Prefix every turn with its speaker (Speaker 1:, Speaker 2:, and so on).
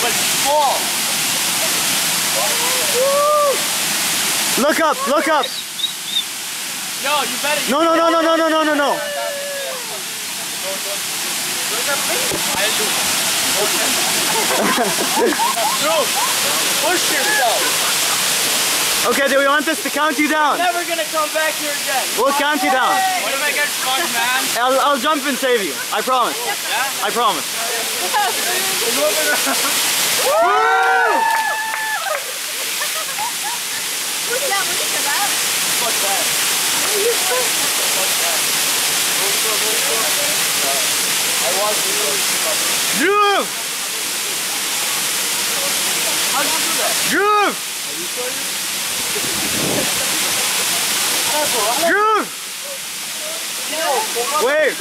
Speaker 1: but small.
Speaker 2: Look up, look up.
Speaker 1: Yo, you better.
Speaker 2: No.
Speaker 1: Dhruv, push yourself.
Speaker 2: Okay, do we want us to count you down?
Speaker 1: I'm never gonna come back here again.
Speaker 2: We'll count you down.
Speaker 1: What if I get stuck, man?
Speaker 2: I'll jump and save you. I promise.
Speaker 1: Yeah?
Speaker 2: I promise.
Speaker 1: Woo!
Speaker 3: What's that? What is that?
Speaker 1: Fuck that. Fuck that. I was
Speaker 2: Dhruv!
Speaker 1: How'd you do that?
Speaker 2: Dhruv!
Speaker 1: Are you sure?
Speaker 2: Dhruv! Wave!